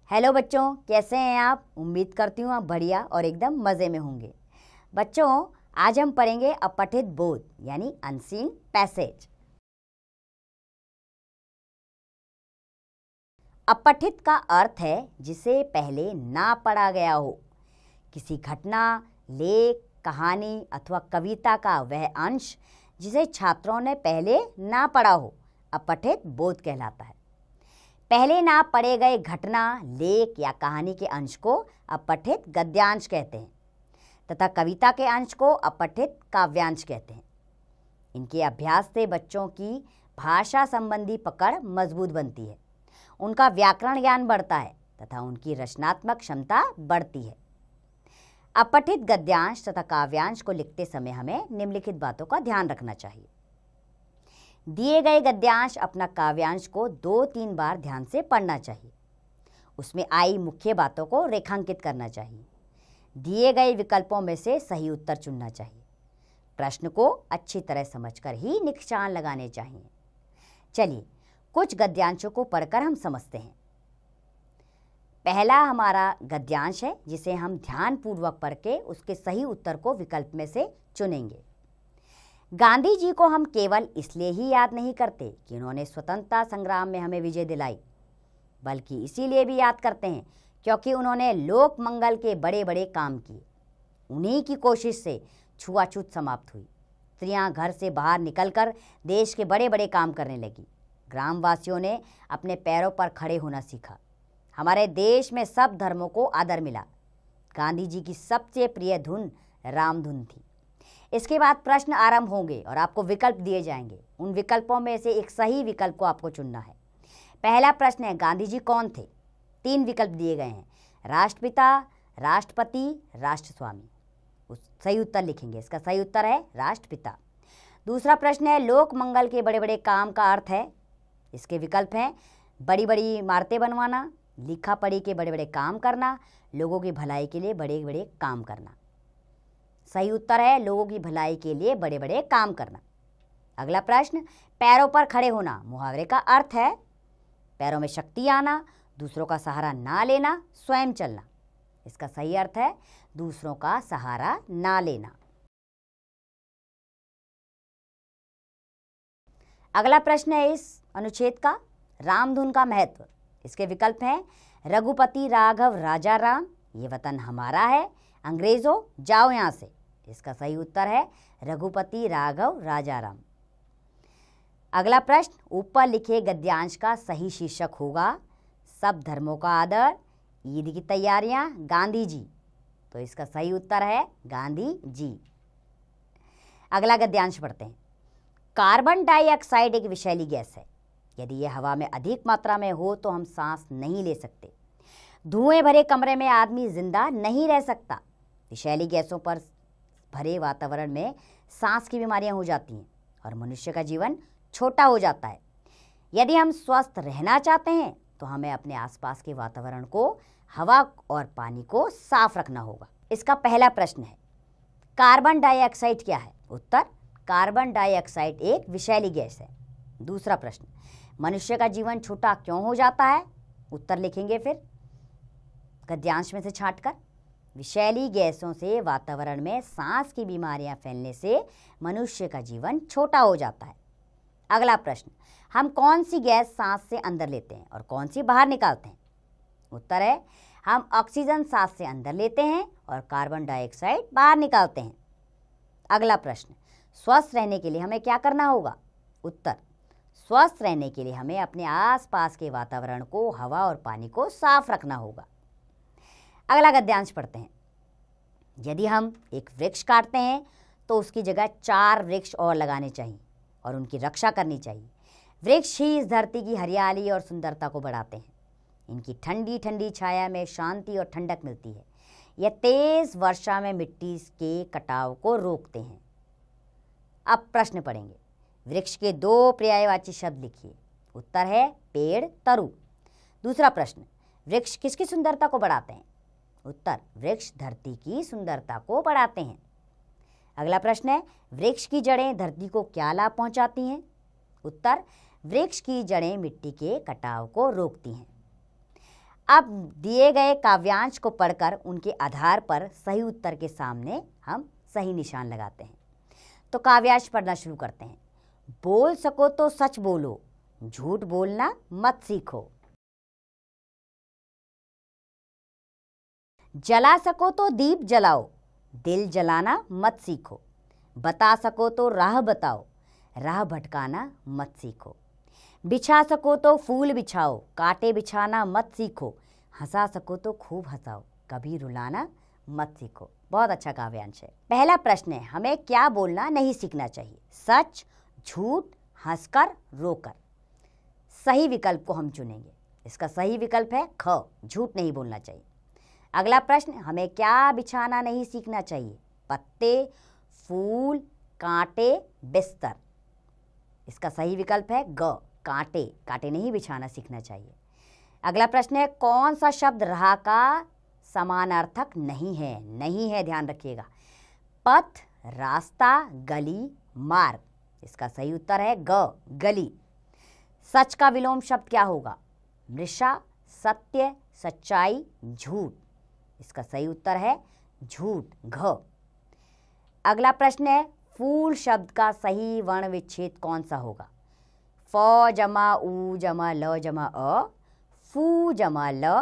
Hello बच्चों, कैसे हैं आप? उम्मीद करती हूँ आप बढ़िया और एकदम मज़े में होंगे। बच्चों, आज हम पढ़ेंगे अपठित बोध यानी अनसीन पैसेज। अपठित का अर्थ है जिसे पहले ना पढ़ा गया हो। किसी घटना, लेख, कहानी अथवा कविता का वह अंश जिसे छात्रों ने पहले ना पढ़ा हो, अपठित बोध कहलाता है। पहले ना पढ़े गए घटना, लेख या कहानी के अंश को अपठित गद्यांश कहते हैं तथा कविता के अंश को अपठित काव्यांश कहते हैं। इनके अभ्यास से बच्चों की भाषा संबंधी पकड़ मजबूत बनती है, उनका व्याकरण ज्ञान बढ़ता है तथा उनकी रचनात्मक क्षमता बढ़ती है। अपठित गद्यांश तथा काव्यांश को लिखते समय हमें निम्नलिखित बातों का ध्यान रखना चाहिए। दिए गए गद्यांश अपना काव्यांश को 2-3 बार ध्यान से पढ़ना चाहिए। उसमें आई मुख्य बातों को रेखांकित करना चाहिए। दिए गए विकल्पों में से सही उत्तर चुनना चाहिए। प्रश्न को अच्छी तरह समझकर ही निशान लगाने चाहिए। चलिए कुछ गद्यांशों को पढ़कर हम समझते हैं। पहला हमारा गद्यांश है जिसे हम ध्यानपूर्वक पढ़ के उसके सही उत्तर को विकल्प में से चुनेंगे। गांधी जी को हम केवल इसलिए ही याद नहीं करते कि उन्होंने स्वतंत्रता संग्राम में हमें विजय दिलाई, बल्कि इसीलिए भी याद करते हैं क्योंकि उन्होंने लोक मंगल के बड़े बड़े काम किए। उन्हीं की कोशिश से छुआछूत समाप्त हुई। स्त्रियां घर से बाहर निकलकर देश के बड़े बड़े काम करने लगी। ग्रामवासियों ने अपने पैरों पर खड़े होना सीखा। हमारे देश में सब धर्मों को आदर मिला। गांधी जी की सबसे प्रिय धुन राम धुन थी। इसके बाद प्रश्न आरंभ होंगे और आपको विकल्प दिए जाएंगे। उन विकल्पों में से एक सही विकल्प को आपको चुनना है। पहला प्रश्न है, गांधी जी कौन थे? 3 विकल्प दिए गए हैं, राष्ट्रपिता, राष्ट्रपति, राष्ट्रस्वामी। सही उत्तर लिखेंगे। इसका सही उत्तर है राष्ट्रपिता। दूसरा प्रश्न है, लोक मंगल के बड़े बड़े काम का अर्थ है। इसके विकल्प हैं बड़ी बड़ी इमारतें बनवाना, लिखा पढ़ी के बड़े बड़े काम करना, लोगों की भलाई के लिए बड़े बड़े काम करना। सही उत्तर है लोगों की भलाई के लिए बड़े बड़े काम करना। अगला प्रश्न, पैरों पर खड़े होना मुहावरे का अर्थ है पैरों में शक्ति आना, दूसरों का सहारा ना लेना, स्वयं चलना। इसका सही अर्थ है दूसरों का सहारा ना लेना। अगला प्रश्न है इस अनुच्छेद का, रामधुन का महत्व। इसके विकल्प हैं रघुपति राघव राजा राम, ये वतन हमारा है, अंग्रेजों जाओ यहां से। इसका सही उत्तर है रघुपति राघव राजा राम। अगला प्रश्न, ऊपर लिखे गद्यांश का सही शीर्षक होगा सब धर्मों का आदर, ईद की तैयारियां, गांधी जी। तो इसका सही उत्तर है गांधी जी। अगला गद्यांश पढ़ते हैं। कार्बन डाइऑक्साइड एक विषैली गैस है। यदि यह हवा में अधिक मात्रा में हो तो हम सांस नहीं ले सकते। धुएं भरे कमरे में आदमी जिंदा नहीं रह सकता। विषैली गैसों पर भरे वातावरण में सांस की बीमारियां हो जाती हैं और मनुष्य का जीवन छोटा हो जाता है। यदि हम स्वस्थ रहना चाहते हैं तो हमें अपने आसपास के वातावरण को, हवा और पानी को साफ रखना होगा। इसका पहला प्रश्न है, कार्बन डाइऑक्साइड क्या है? उत्तर, कार्बन डाइऑक्साइड एक विषैली गैस है। दूसरा प्रश्न, मनुष्य का जीवन छोटा क्यों हो जाता है? उत्तर लिखेंगे फिर गद्यांश में से छांटकर। विषैली गैसों से वातावरण में सांस की बीमारियां फैलने से मनुष्य का जीवन छोटा हो जाता है। अगला प्रश्न, हम कौन सी गैस सांस से अंदर लेते हैं और कौन सी बाहर निकालते हैं? उत्तर है हम ऑक्सीजन सांस से अंदर लेते हैं और कार्बन डाइऑक्साइड बाहर निकालते हैं। अगला प्रश्न, स्वस्थ रहने के लिए हमें क्या करना होगा? उत्तर, स्वस्थ रहने के लिए हमें अपने आसपास के वातावरण को, हवा और पानी को साफ रखना होगा। अगला गद्यांश पढ़ते हैं। यदि हम एक वृक्ष काटते हैं तो उसकी जगह 4 वृक्ष और लगाने चाहिए और उनकी रक्षा करनी चाहिए। वृक्ष ही इस धरती की हरियाली और सुंदरता को बढ़ाते हैं। इनकी ठंडी ठंडी छाया में शांति और ठंडक मिलती है। यह तेज वर्षा में मिट्टी के कटाव को रोकते हैं। अब प्रश्न पढ़ेंगे। वृक्ष के 2 पर्यायवाची शब्द लिखिए। उत्तर है पेड़, तरु। दूसरा प्रश्न, वृक्ष किसकी सुंदरता को बढ़ाते हैं? उत्तर, वृक्ष धरती की सुंदरता को बढ़ाते हैं। अगला प्रश्न है, वृक्ष की जड़ें धरती को क्या लाभ पहुंचाती हैं? उत्तर, वृक्ष की जड़ें मिट्टी के कटाव को रोकती हैं। अब दिए गए काव्यांश को पढ़कर उनके आधार पर सही उत्तर के सामने हम सही निशान लगाते हैं। तो काव्यांश पढ़ना शुरू करते हैं। बोल सको तो सच बोलो, झूठ बोलना मत सीखो। जला सको तो दीप जलाओ, दिल जलाना मत सीखो। बता सको तो राह बताओ, राह भटकाना मत सीखो। बिछा सको तो फूल बिछाओ, कांटे बिछाना मत सीखो। हंसा सको तो खूब हंसाओ, कभी रुलाना मत सीखो। बहुत अच्छा काव्यांश है। पहला प्रश्न है, हमें क्या बोलना नहीं सीखना चाहिए? सच, झूठ, हंसकर, रोकर। सही विकल्प को हम चुनेंगे। इसका सही विकल्प है ख, झूठ नहीं बोलना चाहिए। अगला प्रश्न, हमें क्या बिछाना नहीं सीखना चाहिए? पत्ते, फूल, कांटे, बिस्तर। इसका सही विकल्प है ग, कांटे। कांटे नहीं बिछाना सीखना चाहिए। अगला प्रश्न है, कौन सा शब्द रहा का समानार्थक नहीं है? नहीं है, ध्यान रखिएगा। पथ, रास्ता, गली, मार्ग। इसका सही उत्तर है ग, गली। सच का विलोम शब्द क्या होगा? मृषा, सत्य, सच्चाई, झूठ। इसका सही उत्तर है झूठ, घ। अगला प्रश्न है, फूल शब्द का सही वर्ण विच्छेद कौन सा होगा? फ जमा उ जमा ल जमा अ, फू जमा ल,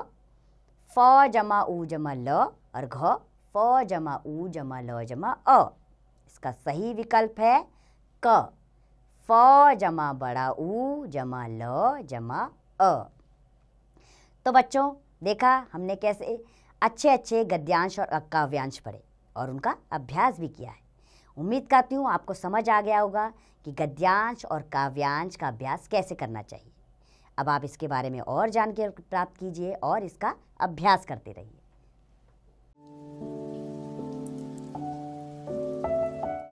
फ जमा उ जमा ल, और घ फ जमा उ जमा ल जमा अ। इसका सही विकल्प है क, फ जमा बड़ा उ जमा ल जमा अ। तो बच्चों, देखा हमने कैसे अच्छे अच्छे गद्यांश और काव्यांश पढ़े और उनका अभ्यास भी किया है। उम्मीद करती हूँ आपको समझ आ गया होगा कि गद्यांश और काव्यांश का अभ्यास कैसे करना चाहिए। अब आप इसके बारे में और जानकारी प्राप्त कीजिए और इसका अभ्यास करते रहिए।